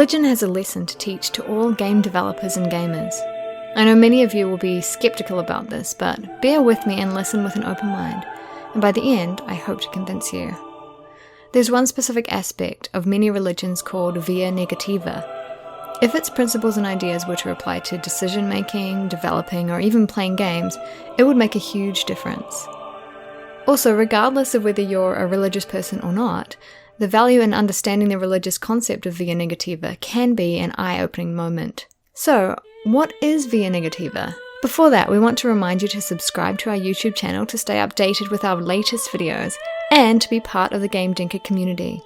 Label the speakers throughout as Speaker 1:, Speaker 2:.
Speaker 1: Religion has a lesson to teach to all game developers and gamers. I know many of you will be skeptical about this, but bear with me and listen with an open mind, and by the end, I hope to convince you. There's one specific aspect of many religions called Via Negativa. If its principles and ideas were to apply to decision-making, developing, or even playing games, it would make a huge difference. Also, regardless of whether you're a religious person or not, the value in understanding the religious concept of Via Negativa can be an eye-opening moment. So, what is Via Negativa? Before that, we want to remind you to subscribe to our YouTube channel to stay updated with our latest videos and to be part of the Game Dinker community.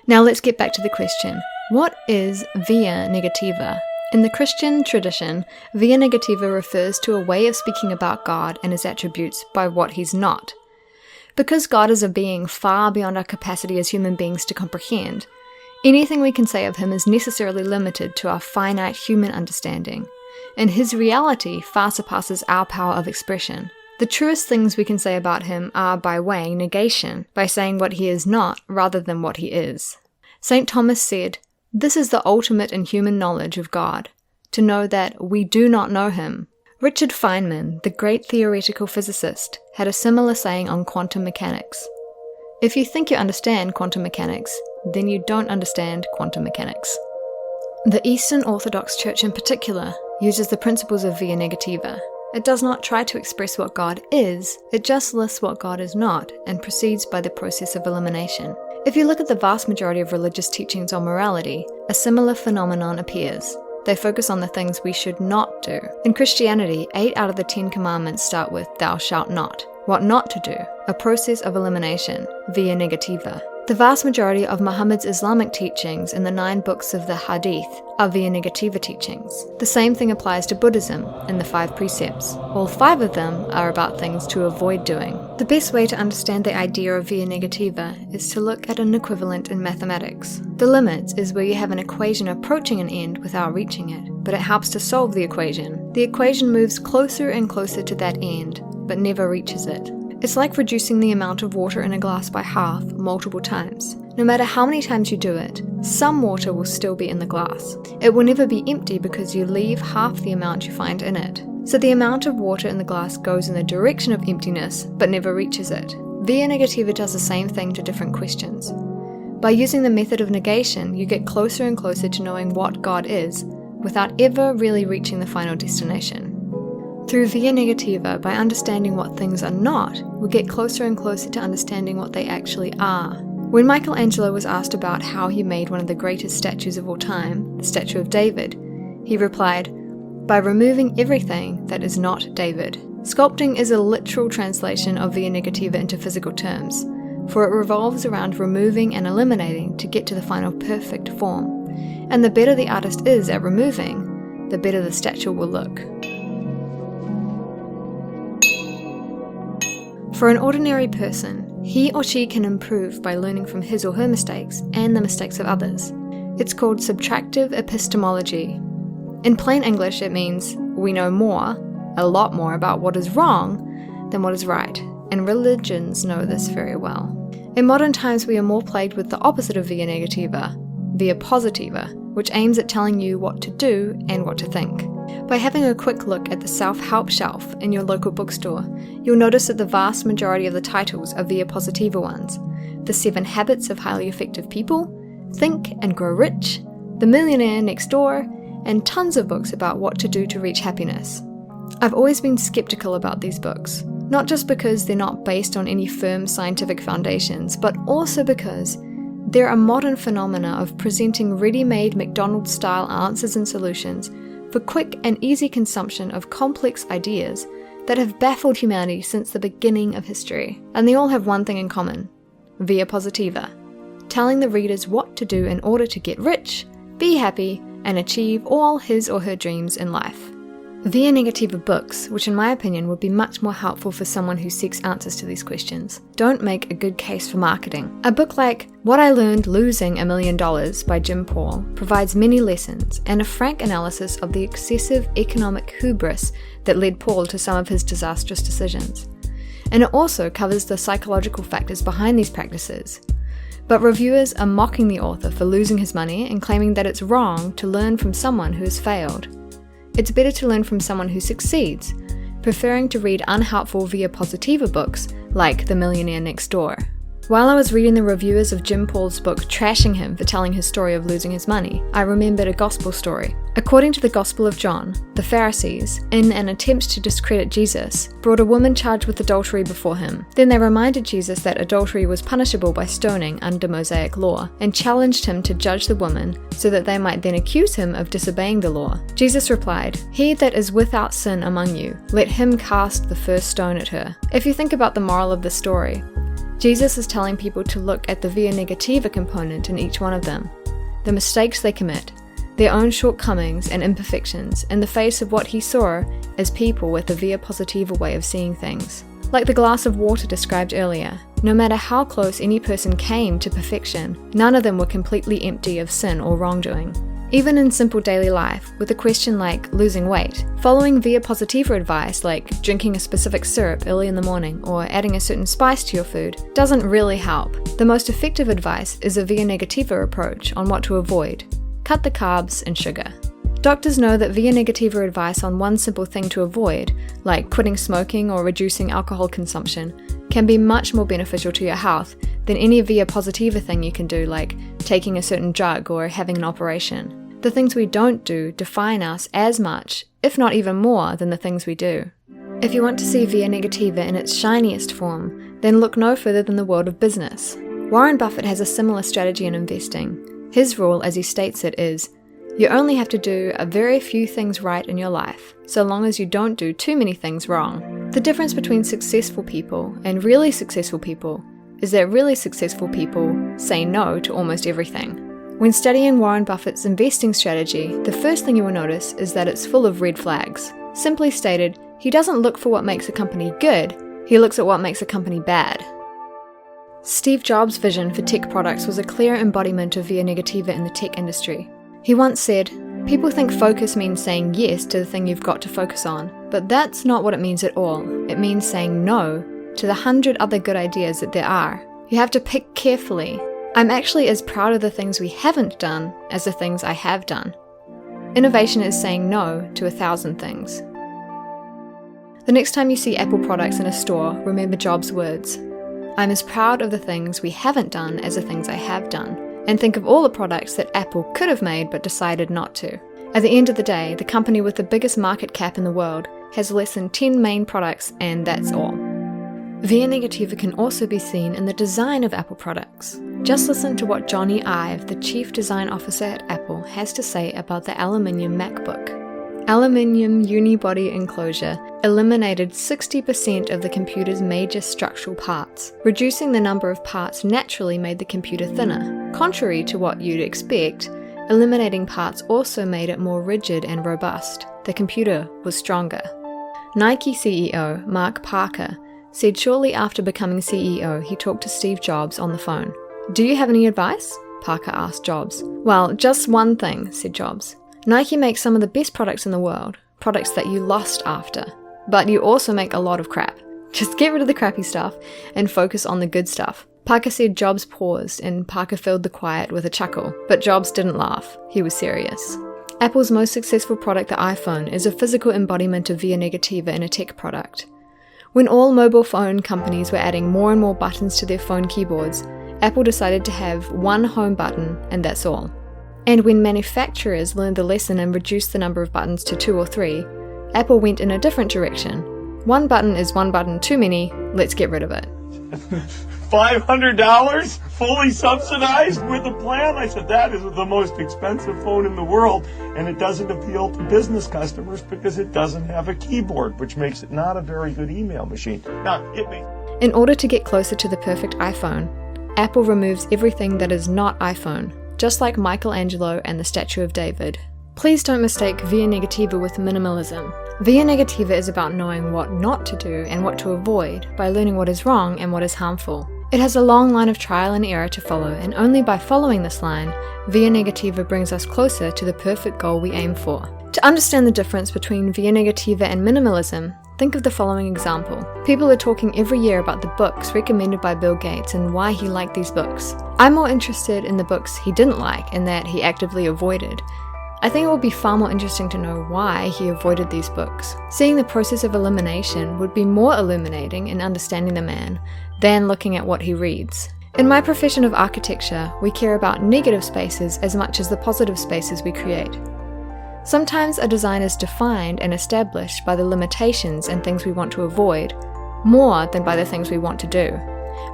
Speaker 1: Now let's get back to the question. What is Via Negativa? In the Christian tradition, Via Negativa refers to a way of speaking about God and his attributes by what he's not. Because God is a being far beyond our capacity as human beings to comprehend, anything we can say of him is necessarily limited to our finite human understanding, and his reality far surpasses our power of expression. The truest things we can say about him are by weighing negation, by saying what he is not rather than what he is. St. Thomas said, "This is the ultimate in human knowledge of God, to know that we do not know him." Richard Feynman, the great theoretical physicist, had a similar saying on quantum mechanics. If you think you understand quantum mechanics, then you don't understand quantum mechanics. The Eastern Orthodox Church in particular uses the principles of Via Negativa. It does not try to express what God is, it just lists what God is not and proceeds by the process of elimination. If you look at the vast majority of religious teachings on morality, a similar phenomenon appears. They focus on the things we should not do. In Christianity, 8 out of the 10 commandments start with "thou shalt not." What not to do, a process of elimination, Via Negativa. The vast majority of Muhammad's Islamic teachings in the 9 books of the Hadith are Via Negativa teachings. The same thing applies to Buddhism in the 5 precepts. All 5 of them are about things to avoid doing. The best way to understand the idea of Via Negativa is to look at an equivalent in mathematics. The limit is where you have an equation approaching an end without reaching it, but it helps to solve the equation. The equation moves closer and closer to that end, but never reaches it. It's like reducing the amount of water in a glass by half multiple times. No matter how many times you do it, some water will still be in the glass. It will never be empty because you leave half the amount you find in it. So the amount of water in the glass goes in the direction of emptiness, but never reaches it. Via Negativa does the same thing to different questions. By using the method of negation, you get closer and closer to knowing what God is, without ever really reaching the final destination. Through Via Negativa, by understanding what things are not, we get closer and closer to understanding what they actually are. When Michelangelo was asked about how he made one of the greatest statues of all time, the statue of David, he replied, "By removing everything that is not David." Sculpting is a literal translation of Via Negativa into physical terms, for it revolves around removing and eliminating to get to the final perfect form. And the better the artist is at removing, the better the statue will look. For an ordinary person, he or she can improve by learning from his or her mistakes and the mistakes of others. It's called subtractive epistemology. In plain English, it means we know more, a lot more about what is wrong than what is right, and religions know this very well. In modern times, we are more plagued with the opposite of Via Negativa, Via Positiva, which aims at telling you what to do and what to think. By having a quick look at the self-help shelf in your local bookstore, you'll notice that the vast majority of the titles are Via Positiva ones. The 7 Habits of Highly Effective People, Think and Grow Rich, The Millionaire Next Door, and tons of books about what to do to reach happiness. I've always been skeptical about these books, not just because they're not based on any firm scientific foundations, but also because they're a modern phenomena of presenting ready-made McDonald's-style answers and solutions for quick and easy consumption of complex ideas that have baffled humanity since the beginning of history. And they all have one thing in common: Via Positiva, telling the readers what to do in order to get rich, be happy, and achieve all his or her dreams in life. Via Negativa books, which in my opinion would be much more helpful for someone who seeks answers to these questions, don't make a good case for marketing. A book like What I Learned Losing $1 Million by Jim Paul provides many lessons and a frank analysis of the excessive economic hubris that led Paul to some of his disastrous decisions. And it also covers the psychological factors behind these practices. But reviewers are mocking the author for losing his money and claiming that it's wrong to learn from someone who has failed. It's better to learn from someone who succeeds, preferring to read unhelpful Via Positiva books like The Millionaire Next Door. While I was reading the reviewers of Jim Paul's book trashing him for telling his story of losing his money, I remembered a gospel story. According to the Gospel of John, the Pharisees, in an attempt to discredit Jesus, brought a woman charged with adultery before him. Then they reminded Jesus that adultery was punishable by stoning under Mosaic law, and challenged him to judge the woman so that they might then accuse him of disobeying the law. Jesus replied, "He that is without sin among you, let him cast the first stone at her." If you think about the moral of the story, Jesus is telling people to look at the Via Negativa component in each one of them, the mistakes they commit, their own shortcomings and imperfections in the face of what he saw as people with a Via Positiva way of seeing things. Like the glass of water described earlier, no matter how close any person came to perfection, none of them were completely empty of sin or wrongdoing. Even in simple daily life, with a question like losing weight, following Via Positiva advice like drinking a specific syrup early in the morning or adding a certain spice to your food doesn't really help. The most effective advice is a Via Negativa approach on what to avoid. Cut the carbs and sugar. Doctors know that Via Negativa advice on one simple thing to avoid, like quitting smoking or reducing alcohol consumption, can be much more beneficial to your health than any Via Positiva thing you can do, like taking a certain drug or having an operation. The things we don't do define us as much, if not even more, than the things we do. If you want to see Via Negativa in its shiniest form, then look no further than the world of business. Warren Buffett has a similar strategy in investing. His rule, as he states it, is, you only have to do a very few things right in your life, so long as you don't do too many things wrong. The difference between successful people and really successful people is that really successful people say no to almost everything. When studying Warren Buffett's investing strategy, the first thing you will notice is that it's full of red flags. Simply stated, he doesn't look for what makes a company good, he looks at what makes a company bad. Steve Jobs' vision for tech products was a clear embodiment of Via Negativa in the tech industry. He once said, "People think focus means saying yes to the thing you've got to focus on, but that's not what it means at all. It means saying no to the 100 other good ideas that there are. You have to pick carefully. I'm actually as proud of the things we haven't done as the things I have done." Innovation is saying no to 1,000 things. The next time you see Apple products in a store, remember Jobs' words. I'm as proud of the things we haven't done as the things I have done. And think of all the products that Apple could have made but decided not to. At the end of the day, the company with the biggest market cap in the world has less than 10 main products, and that's all. Via Negativa can also be seen in the design of Apple products. Just listen to what Johnny Ive, the Chief Design Officer at Apple, has to say about the aluminium MacBook. Aluminium unibody enclosure eliminated 60% of the computer's major structural parts. Reducing the number of parts naturally made the computer thinner. Contrary to what you'd expect, eliminating parts also made it more rigid and robust. The computer was stronger. Nike CEO Mark Parker said shortly after becoming CEO he talked to Steve Jobs on the phone. "Do you have any advice?" Parker asked Jobs. "Well, just one thing," said Jobs. "Nike makes some of the best products in the world, products that you lost after. But you also make a lot of crap. Just get rid of the crappy stuff and focus on the good stuff." Parker said Jobs paused, and Parker filled the quiet with a chuckle. But Jobs didn't laugh. He was serious. Apple's most successful product, the iPhone, is a physical embodiment of Via Negativa in a tech product. When all mobile phone companies were adding more and more buttons to their phone keyboards, Apple decided to have one home button, and that's all. And when manufacturers learned the lesson and reduced the number of buttons to 2 or 3, Apple went in a different direction. One button is one button too many, let's get rid of it.
Speaker 2: $500 fully subsidized with a plan? I said, that is the most expensive phone in the world, and it doesn't appeal to business customers because it doesn't have a keyboard, which makes it not a very good email machine. Now,
Speaker 1: In order to get closer to the perfect iPhone, Apple removes everything that is not iPhone, just like Michelangelo and the Statue of David. Please don't mistake Via Negativa with minimalism. Via Negativa is about knowing what not to do and what to avoid by learning what is wrong and what is harmful. It has a long line of trial and error to follow, and only by following this line, Via Negativa brings us closer to the perfect goal we aim for. To understand the difference between Via Negativa and minimalism, Think of the following example. People are talking every year about the books recommended by Bill Gates and why he liked these books. I'm more interested in the books he didn't like and that he actively avoided. I think it would be far more interesting to know why he avoided these books. Seeing the process of elimination would be more illuminating in understanding the man than looking at what he reads. In my profession of architecture, we care about negative spaces as much as the positive spaces we create. Sometimes a design is defined and established by the limitations and things we want to avoid, more than by the things we want to do.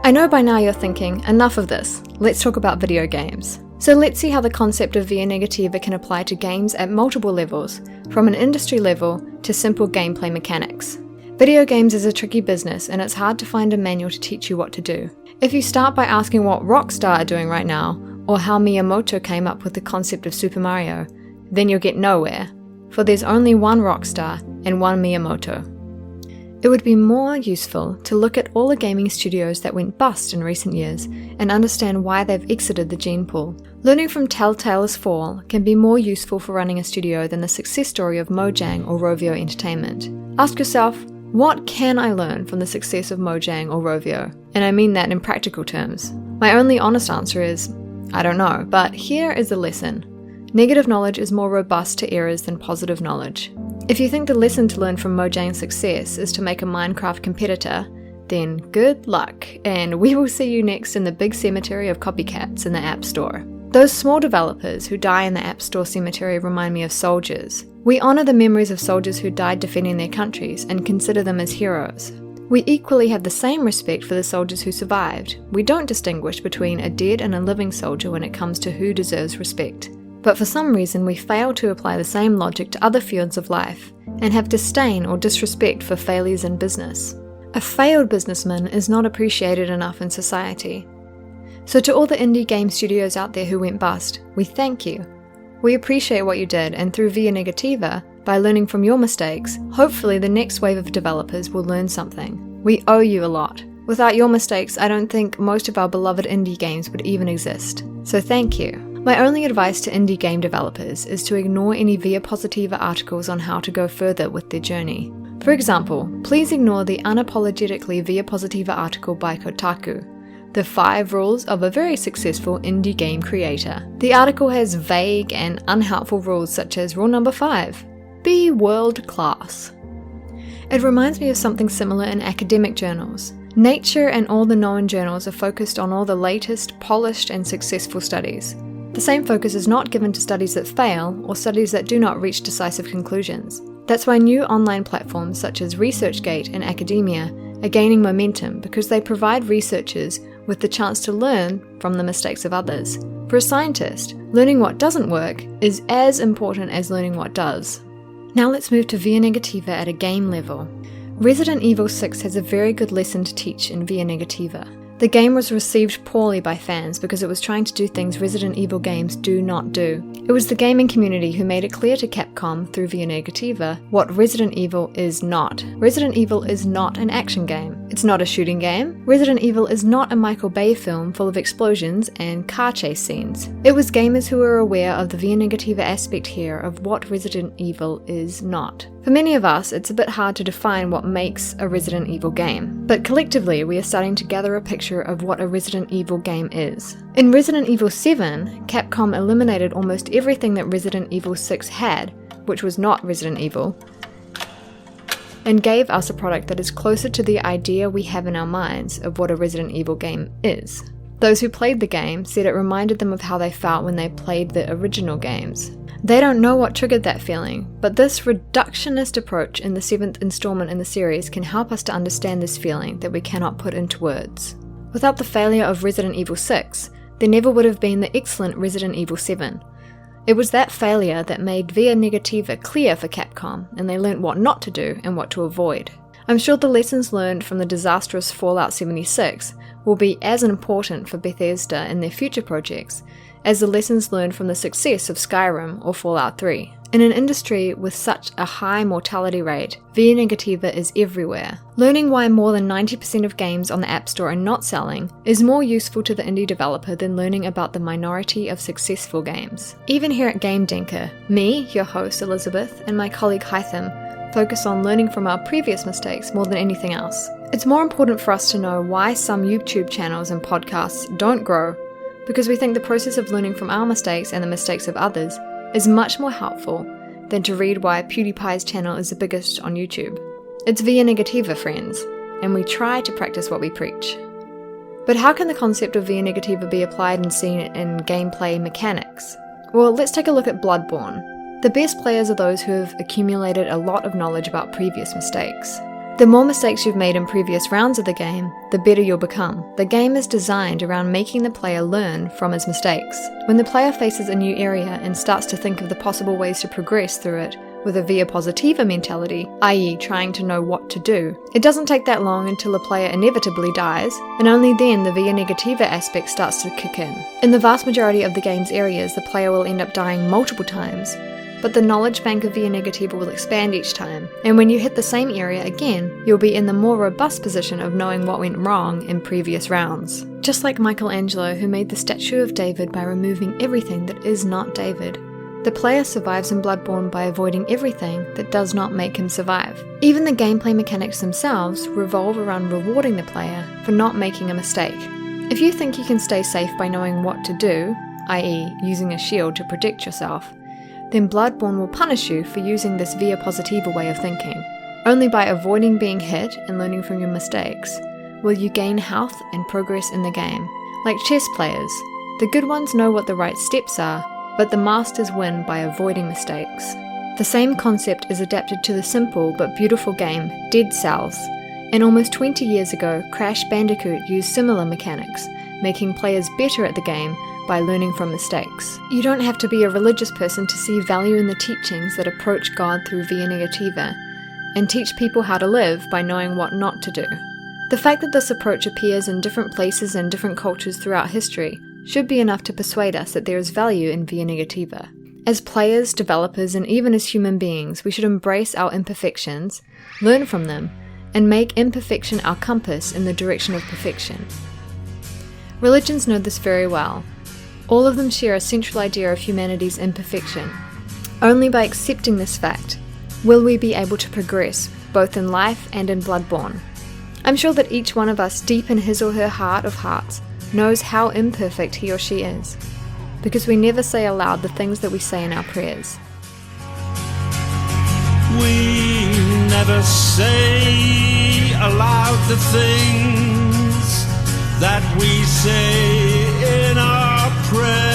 Speaker 1: I know by now you're thinking, enough of this, let's talk about video games. So let's see how the concept of Via Negativa can apply to games at multiple levels, from an industry level to simple gameplay mechanics. Video games is a tricky business and it's hard to find a manual to teach you what to do. If you start by asking what Rockstar are doing right now, or how Miyamoto came up with the concept of Super Mario, then you'll get nowhere, for there's only one Rockstar and one Miyamoto. It would be more useful to look at all the gaming studios that went bust in recent years and understand why they've exited the gene pool. Learning from Telltale's fall can be more useful for running a studio than the success story of Mojang or Rovio Entertainment. Ask yourself, what can I learn from the success of Mojang or Rovio? And I mean that in practical terms. My only honest answer is, I don't know, but here is the lesson. Negative knowledge is more robust to errors than positive knowledge. If you think the lesson to learn from Mojang's success is to make a Minecraft competitor, then good luck, and we will see you next in the big cemetery of copycats in the App Store. Those small developers who die in the App Store cemetery remind me of soldiers. We honour the memories of soldiers who died defending their countries and consider them as heroes. We equally have the same respect for the soldiers who survived. We don't distinguish between a dead and a living soldier when it comes to who deserves respect. But for some reason we fail to apply the same logic to other fields of life, and have disdain or disrespect for failures in business. A failed businessman is not appreciated enough in society. So to all the indie game studios out there who went bust, we thank you. We appreciate what you did, and through Via Negativa, by learning from your mistakes, hopefully the next wave of developers will learn something. We owe you a lot. Without your mistakes, I don't think most of our beloved indie games would even exist. So thank you. My only advice to indie game developers is to ignore any Via Positiva articles on how to go further with their journey. For example, please ignore the unapologetically Via Positiva article by Kotaku, The 5 Rules of a Very Successful Indie Game Creator. The article has vague and unhelpful rules such as rule number 5, be world class. It reminds me of something similar in academic journals. Nature and all the known journals are focused on all the latest, polished and successful studies. The same focus is not given to studies that fail or studies that do not reach decisive conclusions. That's why new online platforms such as ResearchGate and academia are gaining momentum, because they provide researchers with the chance to learn from the mistakes of others. For a scientist, learning what doesn't work is as important as learning what does. Now let's move to Via Negativa at a game level. Resident Evil 6 has a very good lesson to teach in Via Negativa. The game was received poorly by fans because it was trying to do things Resident Evil games do not do. It was the gaming community who made it clear to Capcom through Via Negativa what Resident Evil is not. Resident Evil is not an action game. It's not a shooting game. Resident Evil is not a Michael Bay film full of explosions and car chase scenes. It was gamers who were aware of the Via Negativa aspect here of what Resident Evil is not. For many of us, it's a bit hard to define what makes a Resident Evil game, but collectively we are starting to gather a picture of what a Resident Evil game is. In Resident Evil 7, Capcom eliminated almost everything that Resident Evil 6 had, which was not Resident Evil, and gave us a product that is closer to the idea we have in our minds of what a Resident Evil game is. Those who played the game said it reminded them of how they felt when they played the original games. They don't know what triggered that feeling, but this reductionist approach in the 7th installment in the series can help us to understand this feeling that we cannot put into words. Without the failure of Resident Evil 6, there never would have been the excellent Resident Evil 7. It was that failure that made Via Negativa clear for Capcom, and they learnt what not to do and what to avoid. I'm sure the lessons learned from the disastrous Fallout 76 will be as important for Bethesda in their future projects as the lessons learned from the success of Skyrim or Fallout 3. In an industry with such a high mortality rate, Via Negativa is everywhere. Learning why more than 90% of games on the App Store are not selling is more useful to the indie developer than learning about the minority of successful games. Even here at Game Denker, me, your host Elizabeth, and my colleague Hytham focus on learning from our previous mistakes more than anything else. It's more important for us to know why some YouTube channels and podcasts don't grow, because we think the process of learning from our mistakes and the mistakes of others is much more helpful than to read why PewDiePie's channel is the biggest on YouTube. It's Via Negativa, friends, and we try to practice what we preach. But how can the concept of Via Negativa be applied and seen in gameplay mechanics? Well, let's take a look at Bloodborne. The best players are those who have accumulated a lot of knowledge about previous mistakes. The more mistakes you've made in previous rounds of the game, the better you'll become. The game is designed around making the player learn from his mistakes. When the player faces a new area and starts to think of the possible ways to progress through it with a Via Positiva mentality, i.e. trying to know what to do, it doesn't take that long until a player inevitably dies, and only then the Via Negativa aspect starts to kick in. In the vast majority of the game's areas, the player will end up dying multiple times, but the knowledge bank of Via Negativa will expand each time, and when you hit the same area again, you'll be in the more robust position of knowing what went wrong in previous rounds. Just like Michelangelo, who made the statue of David by removing everything that is not David, the player survives in Bloodborne by avoiding everything that does not make him survive. Even the gameplay mechanics themselves revolve around rewarding the player for not making a mistake. If you think you can stay safe by knowing what to do, i.e. using a shield to protect yourself, then Bloodborne will punish you for using this Via Positiva way of thinking. Only by avoiding being hit and learning from your mistakes will you gain health and progress in the game. Like chess players, the good ones know what the right steps are, but the masters win by avoiding mistakes. The same concept is adapted to the simple but beautiful game Dead Cells, and almost 20 years ago Crash Bandicoot used similar mechanics, making players better at the game by learning from mistakes. You don't have to be a religious person to see value in the teachings that approach God through Via Negativa, and teach people how to live by knowing what not to do. The fact that this approach appears in different places and different cultures throughout history should be enough to persuade us that there is value in Via Negativa. As players, developers, and even as human beings, we should embrace our imperfections, learn from them, and make imperfection our compass in the direction of perfection. Religions know this very well. All of them share a central idea of humanity's imperfection. Only by accepting this fact will we be able to progress, both in life and in Bloodborne. I'm sure that each one of us, deep in his or her heart of hearts, knows how imperfect he or she is, because we never say aloud the things that we say in our prayers.
Speaker 3: We never say aloud the things that we say in our prayers.